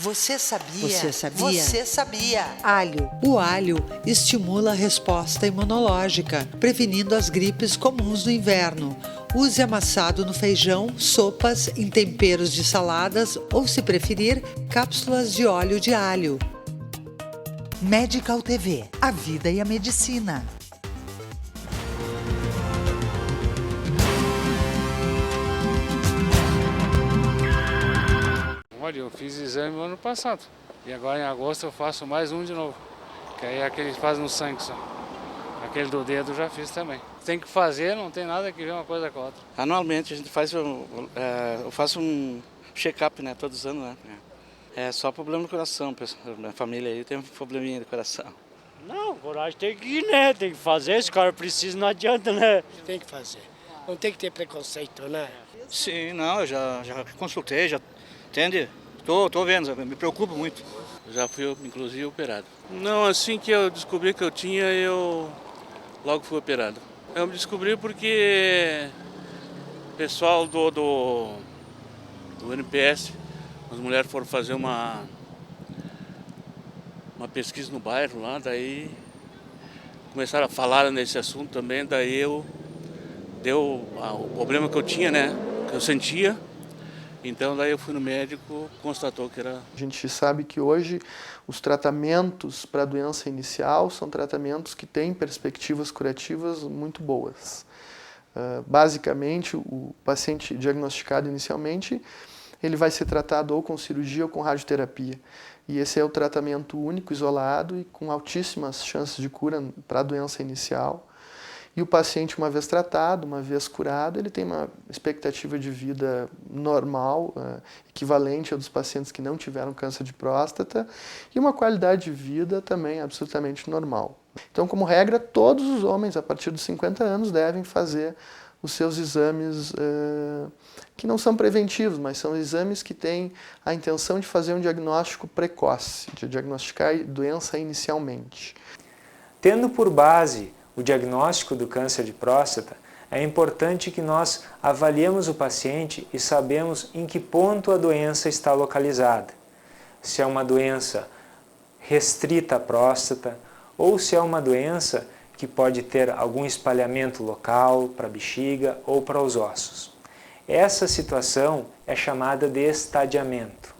Você sabia? Você sabia? Você sabia? Alho. O alho estimula a resposta imunológica, prevenindo as gripes comuns no inverno. Use amassado no feijão, sopas, em temperos de saladas ou, se preferir, cápsulas de óleo de alho. Medical TV, a vida e a medicina. Olha, eu fiz exame no ano passado e agora em agosto eu faço mais um de novo, que aí é aquele que faz no sangue só. Aquele do dedo eu já fiz também. Tem que fazer, não tem nada que ver uma coisa com a outra. Anualmente a gente faz, eu faço um check-up, né, todos os anos, né. É só problema no coração, minha família aí tem um probleminha de coração. Não, coragem tem que ir, né, tem que fazer, se o cara precisa não adianta, né. Tem que fazer, não tem que ter preconceito, né. Sim, não, eu já consultei, já entende? Tô vendo, me preocupo muito. Já fui, inclusive, operado. Não, assim que eu descobri que eu tinha, eu logo fui operado. Eu me descobri porque o pessoal do NPS, as mulheres foram fazer uma pesquisa no bairro lá, daí começaram a falar nesse assunto também, daí deu o problema que eu tinha, né, que eu sentia. Então daí eu fui no médico, constatou que era... A gente sabe que hoje os tratamentos para a doença inicial são tratamentos que têm perspectivas curativas muito boas. Basicamente, o paciente diagnosticado inicialmente, ele vai ser tratado ou com cirurgia ou com radioterapia. E esse é o tratamento único, isolado e com altíssimas chances de cura para a doença inicial. E o paciente, uma vez tratado, uma vez curado, ele tem uma expectativa de vida normal, equivalente à dos pacientes que não tiveram câncer de próstata, e uma qualidade de vida também absolutamente normal. Então, como regra, todos os homens, a partir dos 50 anos, devem fazer os seus exames, que não são preventivos, mas são exames que têm a intenção de fazer um diagnóstico precoce, de diagnosticar a doença inicialmente. Tendo por base o diagnóstico do câncer de próstata, é importante que nós avaliemos o paciente e sabemos em que ponto a doença está localizada. Se é uma doença restrita à próstata ou se é uma doença que pode ter algum espalhamento local para a bexiga ou para os ossos. Essa situação é chamada de estadiamento.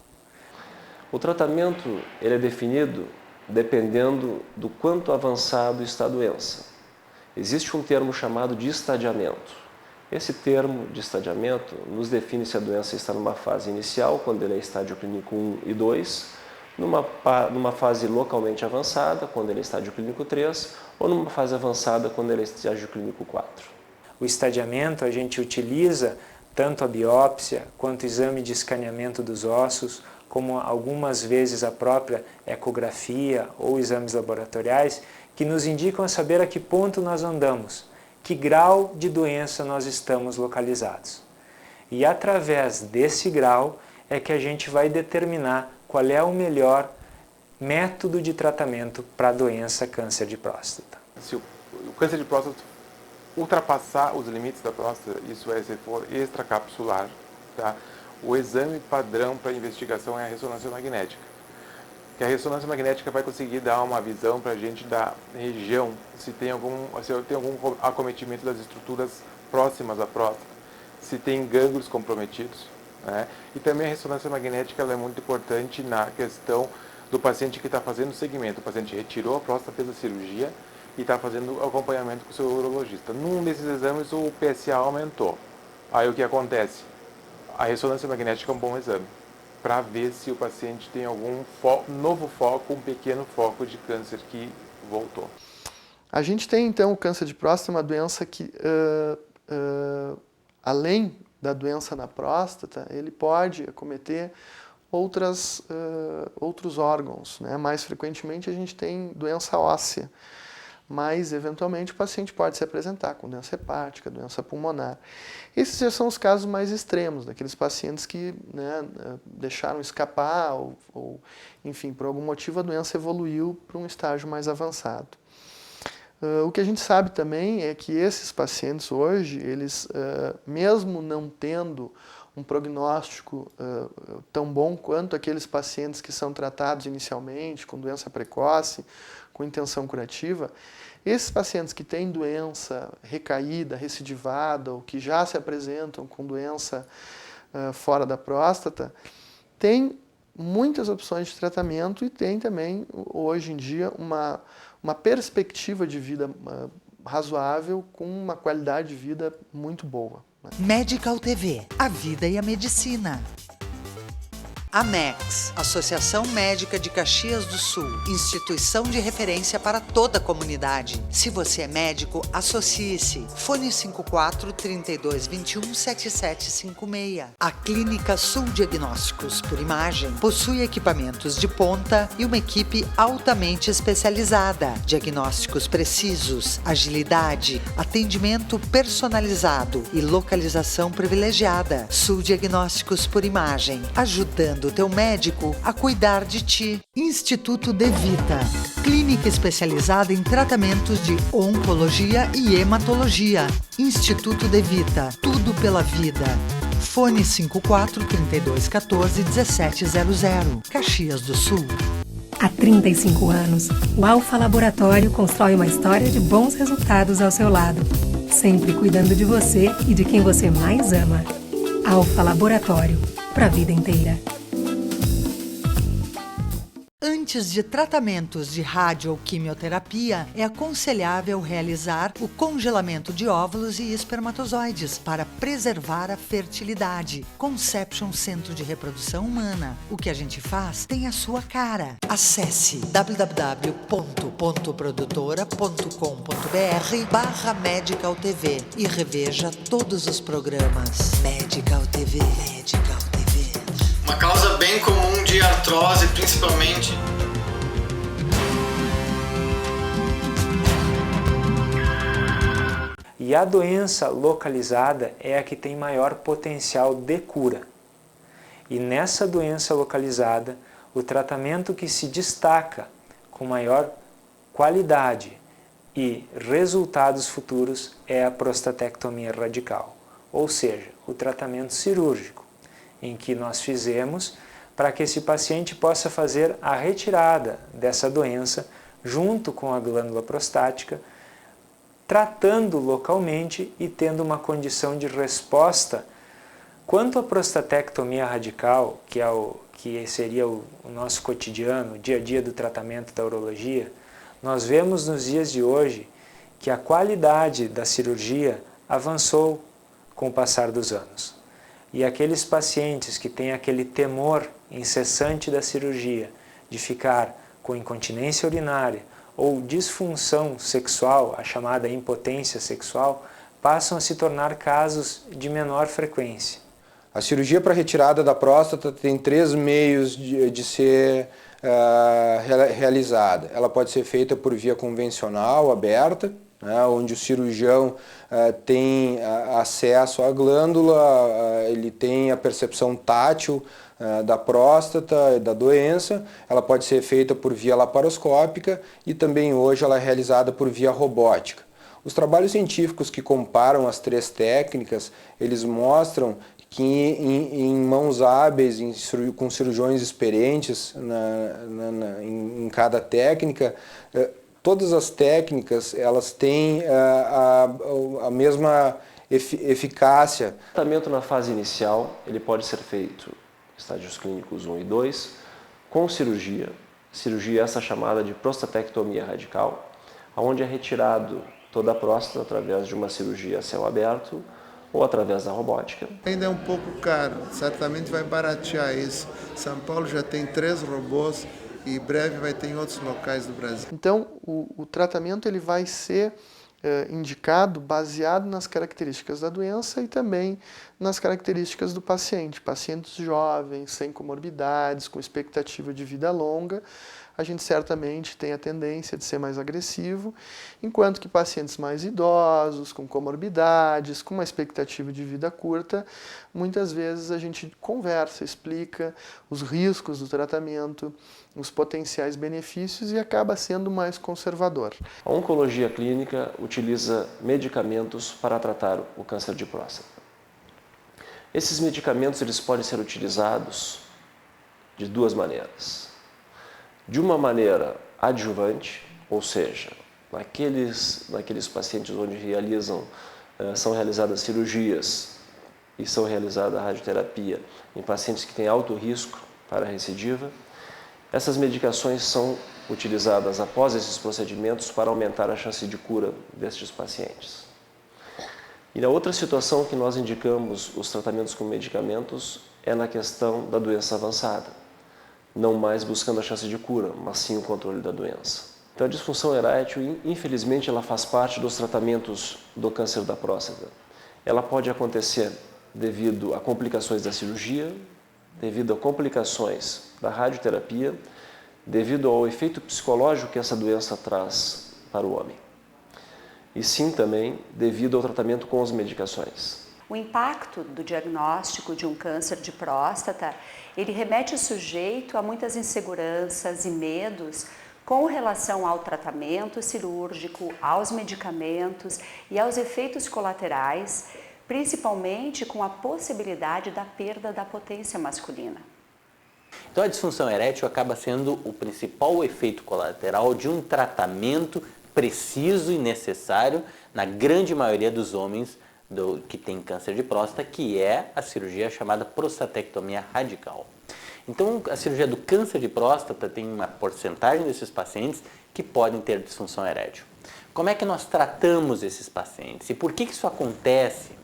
O tratamento ele é definido dependendo do quanto avançado está a doença. Existe um termo chamado de estadiamento. Esse termo de estadiamento nos define se a doença está numa fase inicial, quando ele é estádio clínico 1 e 2, numa fase localmente avançada, quando ele é estádio clínico 3, ou numa fase avançada, quando ele é estádio clínico 4. O estadiamento a gente utiliza tanto a biópsia quanto o exame de escaneamento dos ossos, como algumas vezes a própria ecografia ou exames laboratoriais, que nos indicam a saber a que ponto nós andamos, que grau de doença nós estamos localizados. E através desse grau é que a gente vai determinar qual é o melhor método de tratamento para a doença câncer de próstata. Se o câncer de próstata ultrapassar os limites da próstata, isso é, se for extracapsular, tá? O exame padrão para investigação é a ressonância magnética. Que a ressonância magnética vai conseguir dar uma visão para a gente da região, se tem algum acometimento das estruturas próximas à próstata, se tem gânglios comprometidos, né? E também a ressonância magnética ela é muito importante na questão do paciente que está fazendo o segmento. O paciente retirou a próstata, fez a cirurgia e está fazendo o acompanhamento com o seu urologista. Num desses exames o PSA aumentou. Aí o que acontece? A ressonância magnética é um bom exame para ver se o paciente tem algum novo foco, um pequeno foco de câncer que voltou. A gente tem então o câncer de próstata, uma doença que, além da doença na próstata, ele pode acometer outros órgãos, né? Mais frequentemente a gente tem doença óssea, mas eventualmente o paciente pode se apresentar com doença hepática, doença pulmonar. Esses já são os casos mais extremos, daqueles pacientes que, né, deixaram escapar ou, enfim, por algum motivo a doença evoluiu para um estágio mais avançado. O que a gente sabe também é que esses pacientes hoje, eles, mesmo não tendo um prognóstico tão bom quanto aqueles pacientes que são tratados inicialmente com doença precoce, com intenção curativa. Esses pacientes que têm doença recaída, recidivada, ou que já se apresentam com doença fora da próstata, têm muitas opções de tratamento e tem também, hoje em dia, uma perspectiva de vida razoável, com uma qualidade de vida muito boa. Medical TV, a vida e a medicina. AMEX, Associação Médica de Caxias do Sul, instituição de referência para toda a comunidade. Se você é médico, associe-se. Fone 54-3221-7756. A Clínica Sul Diagnósticos por Imagem possui equipamentos de ponta e uma equipe altamente especializada. Diagnósticos precisos, agilidade, atendimento personalizado e localização privilegiada. Sul Diagnósticos por Imagem, ajudando o teu médico a cuidar de ti. Instituto De Vita, clínica especializada em tratamentos de oncologia e hematologia. Instituto De Vita, tudo pela vida. Fone 54-3214-1700, Caxias do Sul. Há 35 anos, o Alfa Laboratório constrói uma história de bons resultados ao seu lado, sempre cuidando de você e de quem você mais ama. Alfa Laboratório, para a vida inteira. Antes de tratamentos de rádio ou quimioterapia, é aconselhável realizar o congelamento de óvulos e espermatozoides para preservar a fertilidade. Conception Centro de Reprodução Humana. O que a gente faz tem a sua cara. Acesse www.produtora.com.br/Medical TV e reveja todos os programas. Medical TV. Medical TV. Uma causa bem comum de artrose, principalmente. E a doença localizada é a que tem maior potencial de cura. E nessa doença localizada, o tratamento que se destaca com maior qualidade e resultados futuros é a prostatectomia radical, ou seja, o tratamento cirúrgico, em que nós fizemos para que esse paciente possa fazer a retirada dessa doença junto com a glândula prostática, tratando localmente e tendo uma condição de resposta. Quanto à prostatectomia radical, que seria o nosso cotidiano, o dia a dia do tratamento da urologia, nós vemos nos dias de hoje que a qualidade da cirurgia avançou com o passar dos anos. E aqueles pacientes que têm aquele temor incessante da cirurgia, de ficar com incontinência urinária ou disfunção sexual, a chamada impotência sexual, passam a se tornar casos de menor frequência. A cirurgia para retirada da próstata tem 3 meios de ser realizada. Ela pode ser feita por via convencional, aberta, onde o cirurgião tem acesso à glândula, ele tem a percepção tátil da próstata e da doença. Ela pode ser feita por via laparoscópica e também hoje ela é realizada por via robótica. Os trabalhos científicos que comparam as 3 técnicas, eles mostram que em mãos hábeis, com cirurgiões experientes em cada técnica, todas as técnicas elas têm a mesma eficácia. O tratamento na fase inicial ele pode ser feito estágios clínicos 1 e 2 com cirurgia essa chamada de prostatectomia radical, onde é retirado toda a próstata através de uma cirurgia a céu aberto ou através da robótica. Ainda é um pouco caro, certamente vai baratear isso. São Paulo já tem 3 robôs e breve vai ter em outros locais do Brasil. Então, o tratamento ele vai ser indicado baseado nas características da doença e também nas características do paciente. Pacientes jovens, sem comorbidades, com expectativa de vida longa, a gente certamente tem a tendência de ser mais agressivo, enquanto que pacientes mais idosos, com comorbidades, com uma expectativa de vida curta, muitas vezes a gente conversa, explica os riscos do tratamento, os potenciais benefícios e acaba sendo mais conservador. A oncologia clínica utiliza medicamentos para tratar o câncer de próstata. Esses medicamentos eles podem ser utilizados de duas maneiras. De uma maneira adjuvante, ou seja, naqueles pacientes onde são realizadas cirurgias e são realizada a radioterapia em pacientes que têm alto risco para a recidiva, essas medicações são utilizadas após esses procedimentos para aumentar a chance de cura destes pacientes. E na outra situação que nós indicamos os tratamentos com medicamentos é na questão da doença avançada, não mais buscando a chance de cura, mas sim o controle da doença. Então a disfunção erétil, infelizmente, ela faz parte dos tratamentos do câncer da próstata. Ela pode acontecer devido a complicações da cirurgia, devido a complicações da radioterapia, devido ao efeito psicológico que essa doença traz para o homem. E sim também devido ao tratamento com as medicações. O impacto do diagnóstico de um câncer de próstata, ele remete o sujeito a muitas inseguranças e medos com relação ao tratamento cirúrgico, aos medicamentos e aos efeitos colaterais, principalmente com a possibilidade da perda da potência masculina. Então a disfunção erétil acaba sendo o principal efeito colateral de um tratamento preciso e necessário na grande maioria dos homens que têm câncer de próstata, que é a cirurgia chamada prostatectomia radical. Então a cirurgia do câncer de próstata tem uma porcentagem desses pacientes que podem ter disfunção erétil. Como é que nós tratamos esses pacientes e por que isso acontece?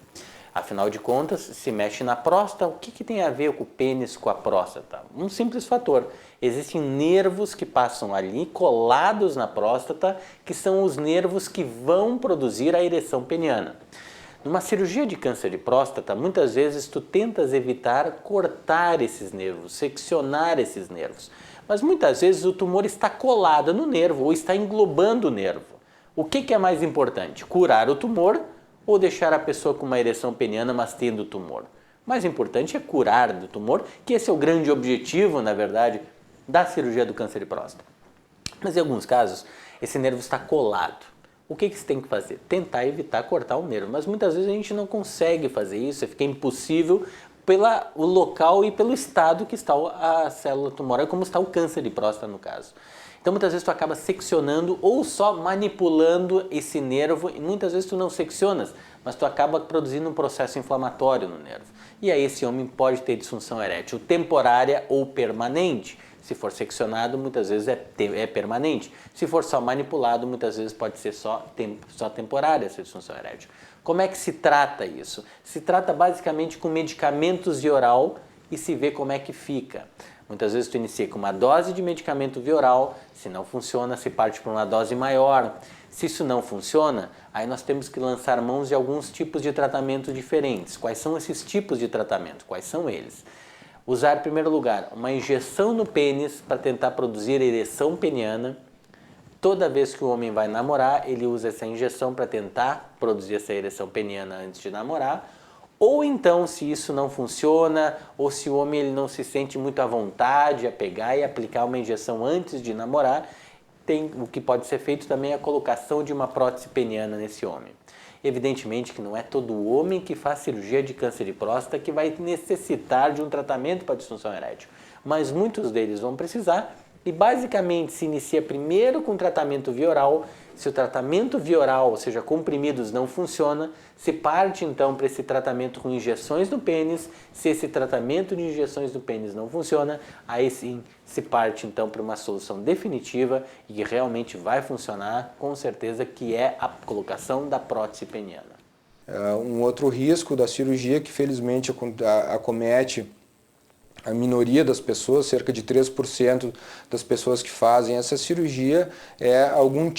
Afinal de contas, se mexe na próstata, o que tem a ver com o pênis, com a próstata? Um simples fator. Existem nervos que passam ali, colados na próstata, que são os nervos que vão produzir a ereção peniana. Numa cirurgia de câncer de próstata, muitas vezes tu tentas evitar cortar esses nervos, seccionar esses nervos. Mas muitas vezes o tumor está colado no nervo ou está englobando o nervo. O que é mais importante? Curar o tumor ou deixar a pessoa com uma ereção peniana, mas tendo tumor? O mais importante é curar do tumor, que esse é o grande objetivo, na verdade, da cirurgia do câncer de próstata. Mas em alguns casos, esse nervo está colado. O que se tem que fazer? Tentar evitar cortar o nervo, mas muitas vezes a gente não consegue fazer isso, fica impossível pelo local e pelo estado que está a célula tumoral, como está o câncer de próstata no caso. Então muitas vezes tu acaba seccionando ou só manipulando esse nervo e muitas vezes tu não seccionas, mas tu acaba produzindo um processo inflamatório no nervo. E aí esse homem pode ter disfunção erétil temporária ou permanente. Se for seccionado, muitas vezes é permanente. Se for só manipulado, muitas vezes pode ser só temporária essa disfunção erétil. Como é que se trata isso? Se trata basicamente com medicamentos via oral e se vê como é que fica. Muitas vezes tu inicia com uma dose de medicamento via oral, se não funciona, se parte para uma dose maior. Se isso não funciona, aí nós temos que lançar mãos de alguns tipos de tratamento diferentes. Quais são esses tipos de tratamento? Quais são eles? Usar, em primeiro lugar, uma injeção no pênis para tentar produzir ereção peniana. Toda vez que o homem vai namorar, ele usa essa injeção para tentar produzir essa ereção peniana antes de namorar. Ou então, se isso não funciona, ou se o homem ele não se sente muito à vontade a pegar e aplicar uma injeção antes de namorar, o que pode ser feito também é a colocação de uma prótese peniana nesse homem. Evidentemente que não é todo homem que faz cirurgia de câncer de próstata que vai necessitar de um tratamento para disfunção erétil, mas muitos deles vão precisar e basicamente se inicia primeiro com tratamento via oral. Se o tratamento via oral, ou seja, comprimidos, não funciona, se parte então para esse tratamento com injeções no pênis. Se esse tratamento de injeções no pênis não funciona, aí sim se parte então para uma solução definitiva e que realmente vai funcionar, com certeza, que é a colocação da prótese peniana. Um outro risco da cirurgia que felizmente acomete a minoria das pessoas, cerca de 3% das pessoas que fazem essa cirurgia, é algum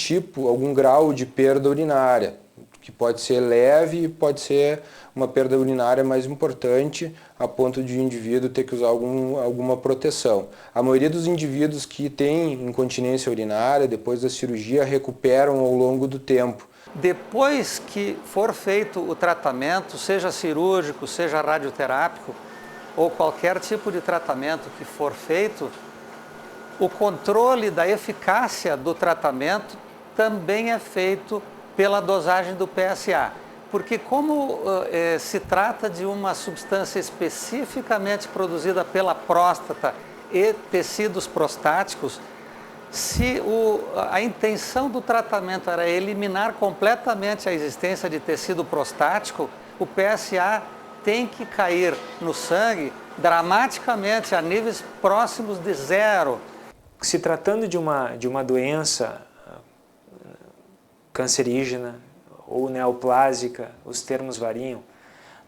grau de perda urinária, que pode ser leve e pode ser uma perda urinária mais importante, a ponto de o indivíduo ter que usar alguma proteção. A maioria dos indivíduos que têm incontinência urinária, depois da cirurgia, recuperam ao longo do tempo. Depois que for feito o tratamento, seja cirúrgico, seja radioterápico, ou qualquer tipo de tratamento que for feito, o controle da eficácia do tratamento também é feito pela dosagem do PSA. Porque como se trata de uma substância especificamente produzida pela próstata e tecidos prostáticos, se a intenção do tratamento era eliminar completamente a existência de tecido prostático, o PSA tem que cair no sangue dramaticamente a níveis próximos de zero. Se tratando de uma doença cancerígena ou neoplásica, os termos variam,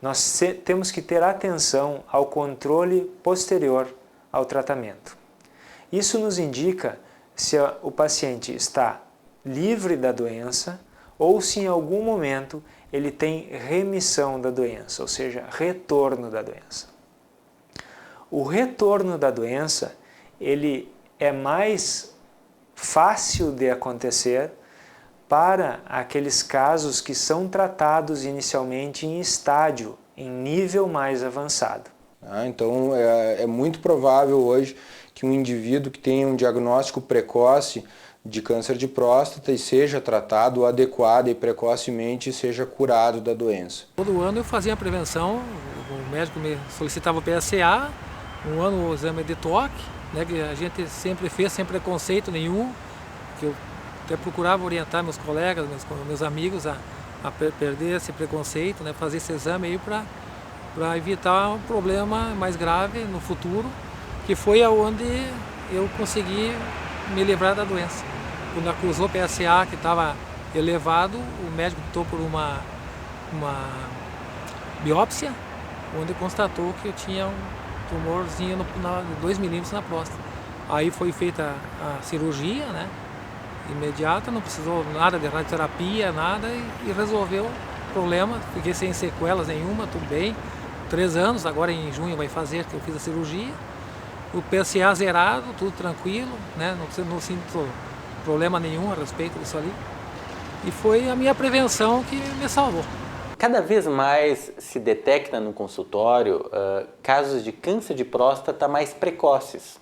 nós temos que ter atenção ao controle posterior ao tratamento. Isso nos indica se o paciente está livre da doença ou se em algum momento ele tem remissão da doença, ou seja, retorno da doença. O retorno da doença, ele é mais fácil de acontecer para aqueles casos que são tratados inicialmente em estágio, em nível mais avançado. Então é muito provável hoje que um indivíduo que tenha um diagnóstico precoce de câncer de próstata e seja tratado adequada e precocemente seja curado da doença. Todo ano eu fazia a prevenção, o médico me solicitava o PSA, um ano o exame de toque, né, que a gente sempre fez sem preconceito nenhum, que eu até procurava orientar meus colegas, meus amigos a perder esse preconceito, né, fazer esse exame aí para evitar um problema mais grave no futuro, que foi aonde eu consegui me livrar da doença. Quando acusou o PSA que estava elevado, o médico optou por uma biópsia, onde constatou que eu tinha um tumorzinho de 2 milímetros na próstata. Aí foi feita a cirurgia, né, imediata, não precisou nada de radioterapia, nada, e resolveu o problema. Fiquei sem sequelas nenhuma, tudo bem. 3 anos, agora em junho vai fazer que eu fiz a cirurgia. O PSA zerado, tudo tranquilo, né? Não sinto problema nenhum a respeito disso ali. E foi a minha prevenção que me salvou. Cada vez mais se detecta no consultório casos de câncer de próstata mais precoces.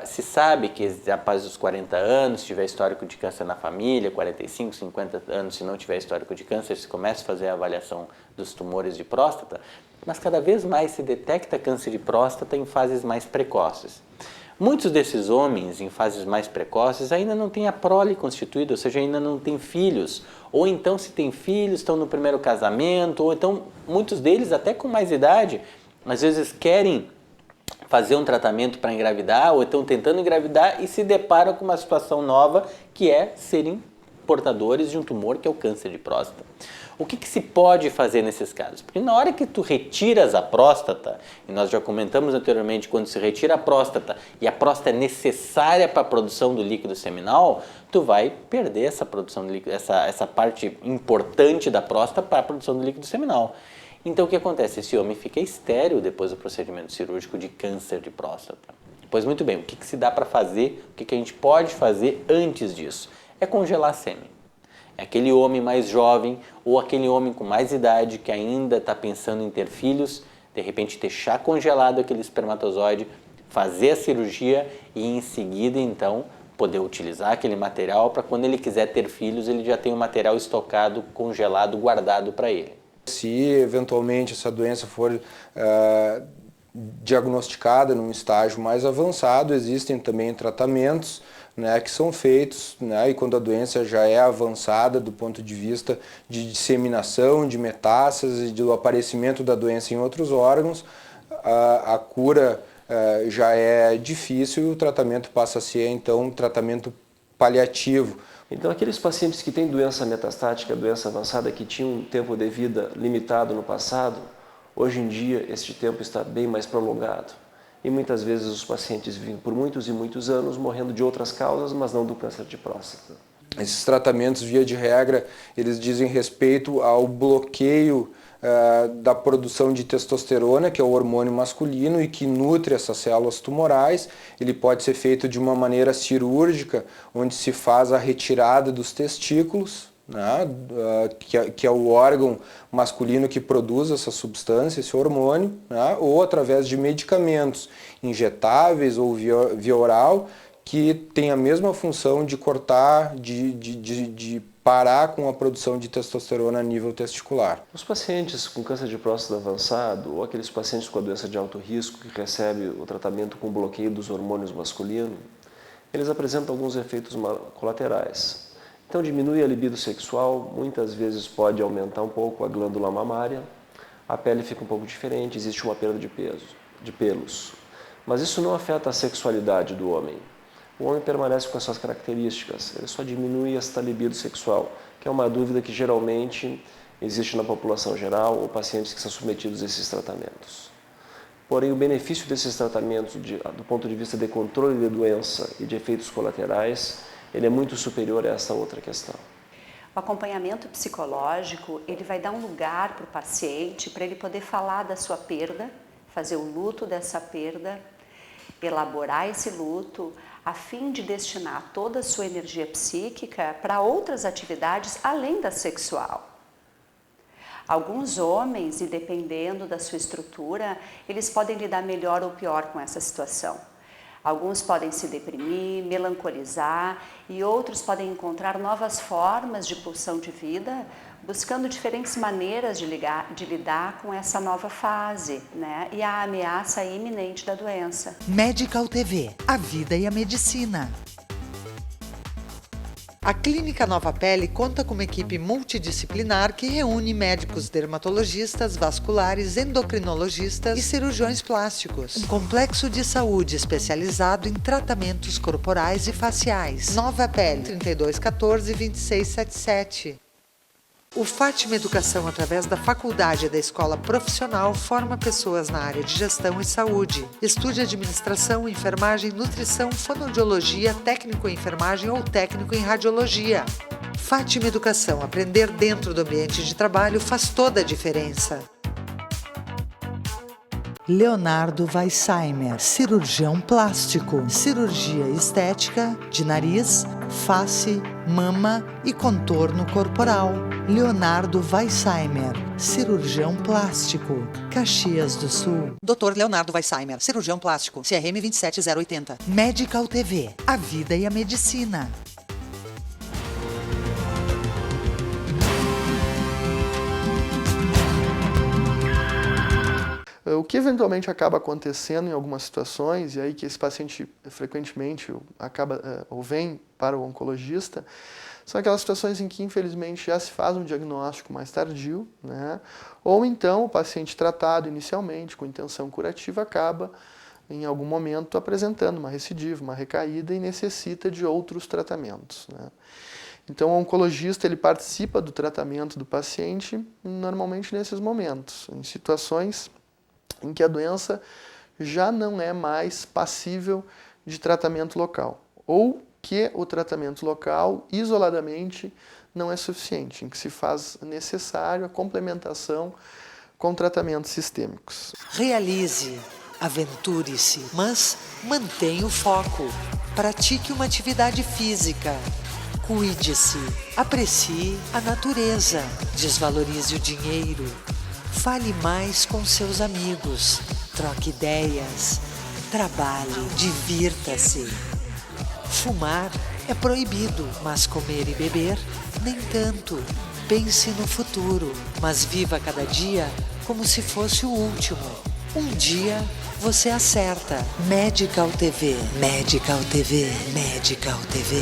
Se sabe que após os 40 anos, se tiver histórico de câncer na família, 45, 50 anos, se não tiver histórico de câncer, se começa a fazer a avaliação dos tumores de próstata, mas cada vez mais se detecta câncer de próstata em fases mais precoces. Muitos desses homens em fases mais precoces ainda não têm a prole constituída, ou seja, ainda não têm filhos, ou então se têm filhos, estão no primeiro casamento, ou então muitos deles até com mais idade, às vezes querem fazer um tratamento para engravidar, ou estão tentando engravidar e se deparam com uma situação nova que é serem portadores de um tumor que é o câncer de próstata. O que se pode fazer nesses casos? Porque na hora que tu retiras a próstata, e nós já comentamos anteriormente, quando se retira a próstata e a próstata é necessária para a produção do líquido seminal, tu vai perder essa produção de líquido, essa parte importante da próstata para a produção do líquido seminal. Então o que acontece? Esse homem fica estéril depois do procedimento cirúrgico de câncer de próstata. Pois muito bem, o que se dá para fazer, o que a gente pode fazer antes disso? É congelar sêmen. É aquele homem mais jovem ou aquele homem com mais idade que ainda está pensando em ter filhos, de repente deixar congelado aquele espermatozoide, fazer a cirurgia e em seguida então poder utilizar aquele material para quando ele quiser ter filhos ele já tem o material estocado, congelado, guardado para ele. Se eventualmente essa doença for diagnosticada num estágio mais avançado, existem também tratamentos, né, que são feitos, né, e quando a doença já é avançada do ponto de vista de disseminação, de metástases, do aparecimento da doença em outros órgãos, a cura já é difícil e o tratamento passa a ser então um tratamento paliativo. Então aqueles pacientes que têm doença metastática, doença avançada, que tinham um tempo de vida limitado no passado, hoje em dia este tempo está bem mais prolongado. E muitas vezes os pacientes vivem por muitos e muitos anos morrendo de outras causas, mas não do câncer de próstata. Esses tratamentos, via de regra, eles dizem respeito ao bloqueio da produção de testosterona, que é o hormônio masculino e que nutre essas células tumorais. Ele pode ser feito de uma maneira cirúrgica, onde se faz a retirada dos testículos, né, que é o órgão masculino que produz essa substância, esse hormônio, né, ou através de medicamentos injetáveis ou via oral, que tem a mesma função de cortar, de parar com a produção de testosterona a nível testicular. Os pacientes com câncer de próstata avançado ou aqueles pacientes com a doença de alto risco que recebem o tratamento com bloqueio dos hormônios masculinos, eles apresentam alguns efeitos colaterais. Então diminui a libido sexual, muitas vezes pode aumentar um pouco a glândula mamária, a pele fica um pouco diferente, existe uma perda de pelos. Mas isso não afeta a sexualidade do homem. O homem permanece com as suas características, ele só diminui esta libido sexual, que é uma dúvida que geralmente existe na população geral ou pacientes que são submetidos a esses tratamentos. Porém, o benefício desses tratamentos, do ponto de vista de controle de doença e de efeitos colaterais, ele é muito superior a essa outra questão. O acompanhamento psicológico, ele vai dar um lugar para o paciente, para ele poder falar da sua perda, fazer o luto dessa perda, elaborar esse luto, a fim de destinar toda a sua energia psíquica para outras atividades além da sexual. Alguns homens, e dependendo da sua estrutura, eles podem lidar melhor ou pior com essa situação. Alguns podem se deprimir, melancolizar e outros podem encontrar novas formas de pulsão de vida, buscando diferentes maneiras de lidar com essa nova fase, né? E a ameaça iminente da doença. Medical TV, a vida e a medicina. A Clínica Nova Pele conta com uma equipe multidisciplinar que reúne médicos dermatologistas, vasculares, endocrinologistas e cirurgiões plásticos. Um complexo de saúde especializado em tratamentos corporais e faciais. Nova Pele, 3214-2677. O Fátima Educação, através da Faculdade da Escola Profissional, forma pessoas na área de gestão e saúde. Estude administração, enfermagem, nutrição, fonoaudiologia, técnico em enfermagem ou técnico em radiologia. Fátima Educação, aprender dentro do ambiente de trabalho faz toda a diferença. Leonardo Weissheimer, cirurgião plástico, cirurgia estética de nariz, face, mama e contorno corporal. Leonardo Weissheimer, cirurgião plástico, Caxias do Sul. Dr. Leonardo Weissheimer, cirurgião plástico, CRM 27080. Medical TV, a vida e a medicina. O que eventualmente acaba acontecendo em algumas situações, e aí que esse paciente frequentemente acaba ou vem para o oncologista, são aquelas situações em que infelizmente já se faz um diagnóstico mais tardio, né? Ou então o paciente tratado inicialmente com intenção curativa acaba em algum momento apresentando uma recidiva, uma recaída e necessita de outros tratamentos, né? Então o oncologista ele participa do tratamento do paciente normalmente nesses momentos, em situações em que a doença já não é mais passível de tratamento local, ou que o tratamento local, isoladamente, não é suficiente, em que se faz necessário a complementação com tratamentos sistêmicos. Realize, aventure-se, mas mantenha o foco. Pratique uma atividade física. Cuide-se, aprecie a natureza, desvalorize o dinheiro. Fale mais com seus amigos, troque ideias, trabalhe, divirta-se. Fumar é proibido, mas comer e beber, nem tanto. Pense no futuro, mas viva cada dia como se fosse o último. Um dia você acerta. Medical TV, Medical TV, Medical TV.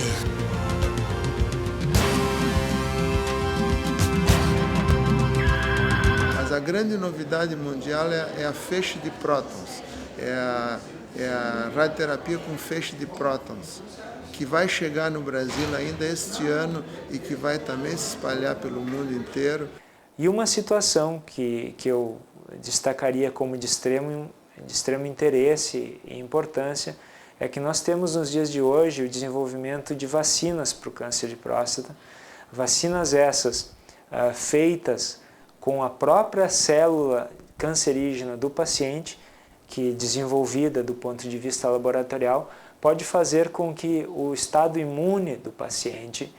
A grande novidade mundial é a feixe de prótons, é a radioterapia com feixe de prótons, que vai chegar no Brasil ainda este ano e que vai também se espalhar pelo mundo inteiro. E uma situação que eu destacaria como de extremo interesse e importância é que nós temos nos dias de hoje o desenvolvimento de vacinas para o câncer de próstata, vacinas essas feitas com a própria célula cancerígena do paciente, que desenvolvida do ponto de vista laboratorial, pode fazer com que o estado imune do paciente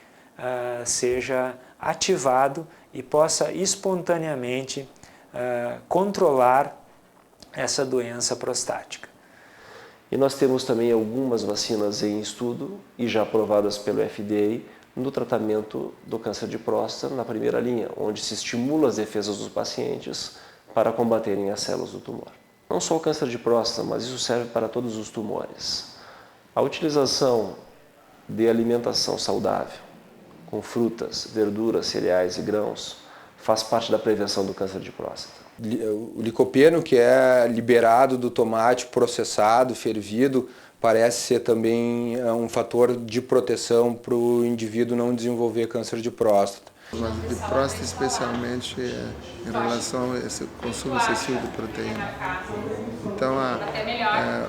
seja ativado e possa espontaneamente controlar essa doença prostática. E nós temos também algumas vacinas em estudo e já aprovadas pelo FDA no tratamento do câncer de próstata na primeira linha, onde se estimula as defesas dos pacientes para combaterem as células do tumor. Não só o câncer de próstata, mas isso serve para todos os tumores. A utilização de alimentação saudável, com frutas, verduras, cereais e grãos, faz parte da prevenção do câncer de próstata. O licopeno, que é liberado do tomate processado, fervido, parece ser também um fator de proteção para o indivíduo não desenvolver câncer de próstata. O câncer de próstata, especialmente em relação a esse consumo excessivo de proteína. Então,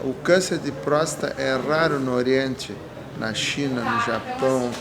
o câncer de próstata é raro no Oriente, na China, no Japão,